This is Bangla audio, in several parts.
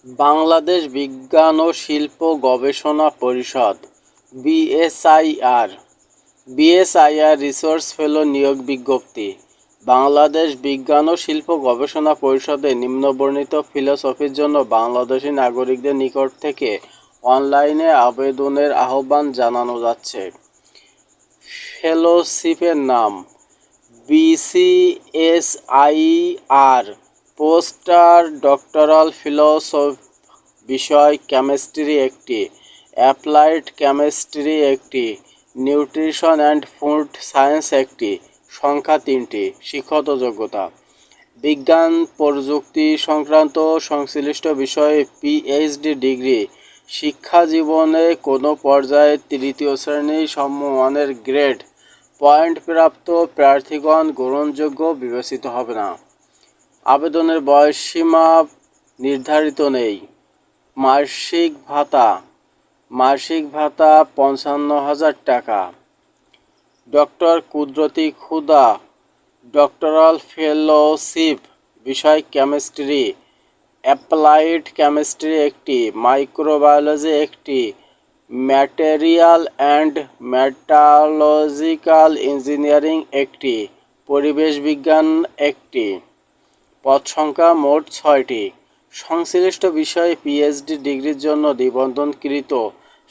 বাংলাদেশ বিজ্ঞান ও শিল্প গবেষণা পরিষদ বিএসআইআর বিএসআইআর রিসোর্স ফেলো নিয়োগ বিজ্ঞপ্তি। বাংলাদেশ বিজ্ঞান ও শিল্প গবেষণা পরিষদে নিম্নবর্ণিত ফিলোসফির জন্য বাংলাদেশি নাগরিকদের নিকট থেকে অনলাইনে আবেদনের আহ্বান জানানো যাচ্ছে। ফেলোশিপের নাম বিসিএসআইআর, পোস্টার ডক্টরাল ফিলোসফি, বিষয় কেমিস্ট্রি একটি, অ্যাপ্লাইড কেমিস্ট্রি একটি, নিউট্রিশন অ্যান্ড ফুড সায়েন্স একটি, সংখ্যা 3টি। শিক্ষাগত যোগ্যতা: বিজ্ঞান প্রযুক্তি সংক্রান্ত সংশ্লিষ্ট বিষয়ে পিএইচডি ডিগ্রি। শিক্ষা জীবনে কোনো পর্যায়ে তৃতীয় শ্রেণী সমমানের গ্রেড পয়েন্ট প্রাপ্ত প্রার্থীগণ গ্রহণযোগ্য বিবেচিত হবে না। আবেদনের বয়সসীমা নির্ধারিত নেই। মাসিক ভাতা 55,000 টাকা। ডক্টর কুদরতি খুদা, ডক্টরাল ফেলোশিপ, বিষয় কেমিস্ট্রি, অ্যাপ্লাইড কেমিস্ট্রি একটি, মাইক্রোবায়োলজি একটি, ম্যাটেরিয়াল অ্যান্ড মেটালজিক্যাল ইঞ্জিনিয়ারিং একটি, পরিবেশ বিজ্ঞান একটি। পদ সংখ্যা মোট 6টি। সংশ্লিষ্ট বিষয়ে পিএইচডি ডিগ্রির জন্য নিবন্ধনকৃত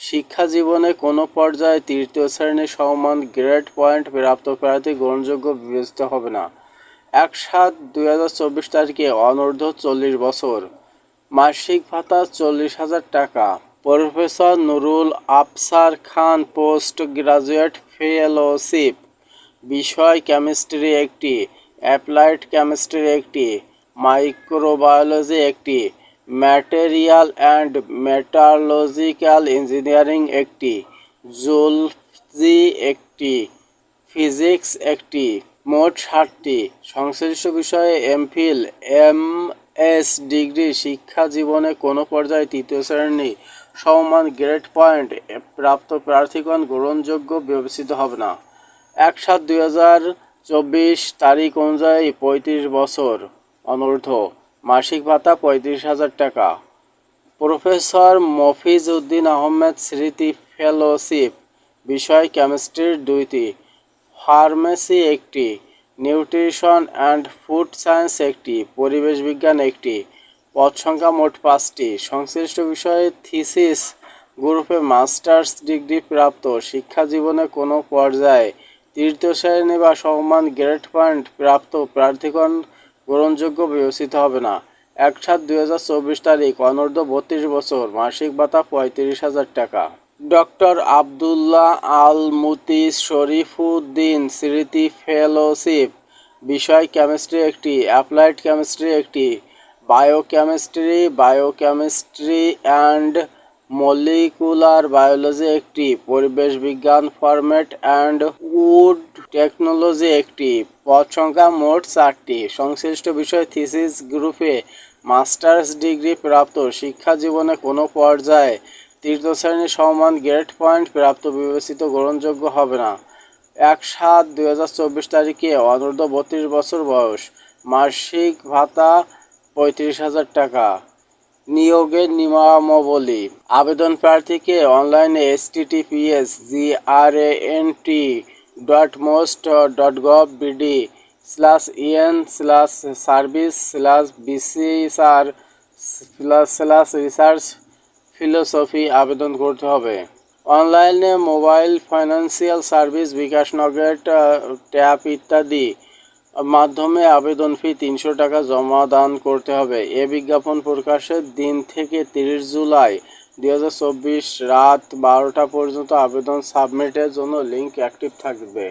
শিক্ষা জীবনে কোনো পর্যায়ে তৃতীয় শ্রেণীর সমমান গ্রেড পয়েন্ট প্রাপ্ত প্রার্থী গ্রহণযোগ্য বিবেচিত হবে না। 1/7/2024 তারিখে অনূর্ধ্ব 40 বছর। মাসিক ভাতা 40,000 টাকা। প্রফেসর নুরুল আফসার খান, পোস্ট গ্রাজুয়েট ফেলোশিপ, বিষয় কেমিস্ট্রি একটি, অ্যাপ্লাইড কেমিস্ট্রি একটি, মাইক্রোবায়োলজি একটি, ম্যাটেরিয়াল অ্যান্ড মেটালজিক্যাল ইঞ্জিনিয়ারিং একটি, জুলজি একটি, ফিজিক্স একটি। মোট 60টি। সংশ্লিষ্ট বিষয়ে এমফিল, এমএস ডিগ্রি। শিক্ষা জীবনে কোনো পর্যায়ে তৃতীয় শ্রেণী সমমান গ্রেড পয়েন্ট প্রাপ্ত প্রার্থীগণ গ্রহণযোগ্য বিবেচিত হবে না। 1/7/2024 তারিখ অনুযায়ী 35 বছর অনূর্ধ্ব। মাসিক ভাতা 35,000 টাকা। প্রফেসর মফিজ উদ্দিন আহমেদ স্মৃতি ফেলোশিপ, বিষয় কেমিস্ট্রির 2টি, ফার্মেসি একটি, নিউট্রিশন অ্যান্ড ফুড সায়েন্স একটি, পরিবেশ বিজ্ঞান একটি। পদ সংখ্যা মোট 5টি। সংশ্লিষ্ট বিষয়ে থিসিস গ্রুপে মাস্টার্স ডিগ্রি প্রাপ্ত শিক্ষা জীবনে কোনো পর্যায়ে তৃতীয় শ্রেণী বা সমমান গ্রেড পয়েন্ট প্রাপ্ত প্রার্থীগণ গ্রহণযোগ্য বিবেচিত হবে না। 1/7/2024 তারিখ অনূর্ধ্ব 32 বছর। মাসিক ভাতা 35,000 টাকা। ডক্টর আবদুল্লাহ আল মুতিস শরীফুদ্দীন স্মৃতি ফেলোশিপ, বিষয় কেমিস্ট্রি একটি, অ্যাপ্লাইড কেমিস্ট্রি একটি, বায়োকেমিস্ট্রি অ্যান্ড মলিকুলার বায়োলজি একটি, পরিবেশ বিজ্ঞান ফরম্যাট অ্যান্ড উড টেকনোলজি একটি। পদ সংখ্যা মোট 4টি। সংশ্লিষ্ট বিষয় থিসিস গ্রুপে মাস্টার্স ডিগ্রি প্রাপ্ত শিক্ষা জীবনে কোনো পর্যায়ে তৃতীয় শ্রেণীর সমমান গ্রেড পয়েন্ট প্রাপ্ত বিবেচিত গ্রহণযোগ্য হবে না। 1/7/2024 তারিখে অনূর্ধ্ব 32 বছর বয়স। মাসিক ভাতা 35,000 টাকা। নিয়োগের নিয়মাবলী: আবেদন প্রার্থীকে অনলাইনে https://grant.most.gov.bd/en/bcr/research ফিলোসফি আবেদন করতে হবে। অনলাইনে মোবাইল ফাইন্যান্সিয়াল সার্ভিস, বিকাশ, নগদ, ট্যাপ ইত্যাদি মাধ্যমে আবেদন ফি 300 টাকা জমা দান করতে হবে। এ বিজ্ঞাপন প্রকাশের দিন থেকে 30 জুলাই 2024 রাত 12টা পর্যন্ত আবেদন সাবমিটের জন্য লিঙ্ক অ্যাক্টিভ থাকবে।